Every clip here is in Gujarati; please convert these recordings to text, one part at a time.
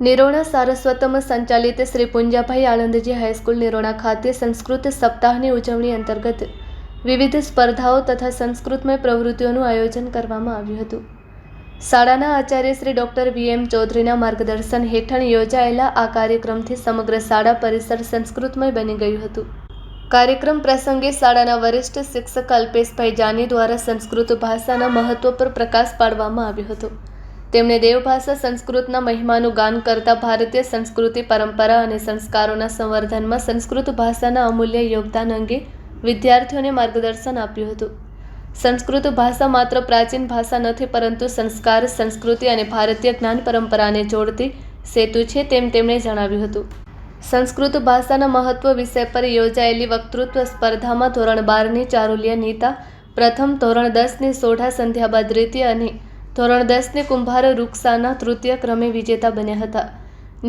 નિરોણા સારસ્વતમ સંચાલિત શ્રી પુંજાભાઈ આનંદજી હાઈસ્કૂલ નિરોણા ખાતે સંસ્કૃત સપ્તાહની ઉજવણી અંતર્ગત વિવિધ સ્પર્ધાઓ તથા સંસ્કૃતમય પ્રવૃત્તિઓનું આયોજન કરવામાં આવ્યું હતું. શાળાના આચાર્ય શ્રી ડૉક્ટર વી.એમ. ચૌધરીના માર્ગદર્શન હેઠળ યોજાયેલા આ કાર્યક્રમથી સમગ્ર શાળા પરિસર સંસ્કૃતમય બની ગયું હતું. કાર્યક્રમ પ્રસંગે શાળાના વરિષ્ઠ શિક્ષક અલ્પેશભાઈ જાની દ્વારા સંસ્કૃત ભાષાના મહત્વ પર પ્રકાશ પાડવામાં આવ્યો હતો. તેમણે દેવભાષા સંસ્કૃતના મહિમાનું ગાન કરતા ભારતીય સંસ્કૃતિ, પરંપરા અને સંસ્કારોના સંવર્ધનમાં સંસ્કૃત ભાષાના અમૂલ્ય યોગદાન અંગે વિદ્યાર્થીઓને માર્ગદર્શન આપ્યું હતું. સંસ્કૃત ભાષા માત્ર પ્રાચીન ભાષા નથી, પરંતુ સંસ્કાર, સંસ્કૃતિ અને ભારતીય જ્ઞાન પરંપરાને જોડતી સેતુ છે, તેમ તેમણે જણાવ્યું હતું. સંસ્કૃત ભાષાના મહત્વ વિષય પર યોજાયેલી વક્તૃત્વ સ્પર્ધામાં ધોરણ 12ની ચારુલ્ય નીતા પ્રથમ, ધોરણ 10ની સોઢા સંધ્યાબા દ્વિતીય અને ધોરણ 10ની કુંભાર રૂકસાના તૃતીય ક્રમે વિજેતા બન્યા હતા.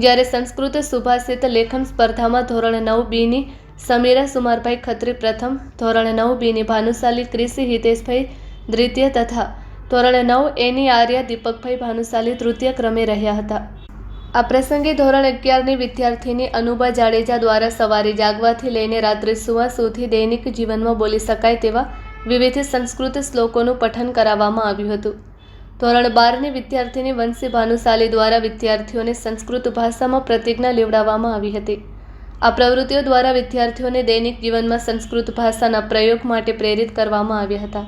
જ્યારે સંસ્કૃત સુભાષિત લેખન સ્પર્ધામાં ધોરણ 9બીની સમીરા સુમારભાઈ ખત્રી પ્રથમ, ધોરણ 9બીની ભાનુશાલી ક્રિસી હિતેશભાઈ દ્વિતીય તથા ધોરણ 9એની આર્યા દીપકભાઈ ભાનુશાલી તૃતીય ક્રમે રહ્યા હતા. આ પ્રસંગે ધોરણ 11ની વિદ્યાર્થીની અનુબા જાડેજા દ્વારા સવારે જાગવાથી લઈને રાત્રે સૂવા સુધી દૈનિક જીવનમાં બોલી શકાય તેવા વિવિધ સંસ્કૃત શ્લોકોનું પઠન કરાવવામાં આવ્યું હતું. ધોરણ 12ની વિદ્યાર્થીની વંશી ભાનુશાલી દ્વારા વિદ્યાર્થીઓને સંસ્કૃત ભાષામાં પ્રતિજ્ઞા લેવડાવવામાં આવી હતી. આ પ્રવૃત્તિઓ દ્વારા વિદ્યાર્થીઓને દૈનિક જીવનમાં સંસ્કૃત ભાષાના પ્રયોગ માટે પ્રેરિત કરવામાં આવ્યા હતા.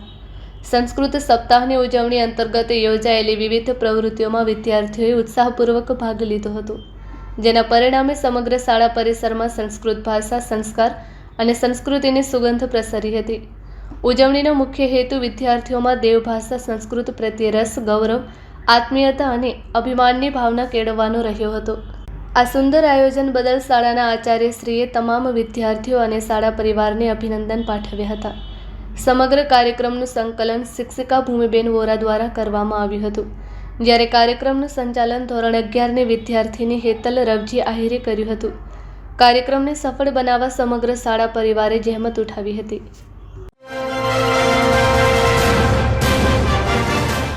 સંસ્કૃત સપ્તાહની ઉજવણી અંતર્ગત યોજાયેલી વિવિધ પ્રવૃત્તિઓમાં વિદ્યાર્થીઓએ ઉત્સાહપૂર્વક ભાગ લીધો હતો, જેના પરિણામે સમગ્ર શાળા પરિસરમાં સંસ્કૃત ભાષા, સંસ્કાર અને સંસ્કૃતિની સુગંધ પ્રસરી હતી. ઉજવણીનો મુખ્ય હેતુ વિદ્યાર્થીઓમાં દેવભાષા સંસ્કૃત પ્રત્યે રસ, ગૌરવ, આત્મીયતા અને અભિમાનની ભાવના કેળવવાનો રહ્યો હતો. આ સુંદર આયોજન બદલ શાળાના આચાર્યશ્રીએ તમામ વિદ્યાર્થીઓ અને શાળા પરિવારને અભિનંદન પાઠવ્યા હતા. સમગ્ર કાર્યક્રમનું સંકલન શિક્ષિકા ભૂમિબેન વોરા દ્વારા કરવામાં આવ્યું હતું, જ્યારે કાર્યક્રમનું સંચાલન ધોરણ 11ની વિદ્યાર્થીની હેતલ રવજી આહિરે કર્યું હતું. કાર્યક્રમને સફળ બનાવવા સમગ્ર શાળા પરિવારે જહેમત ઉઠાવી હતી.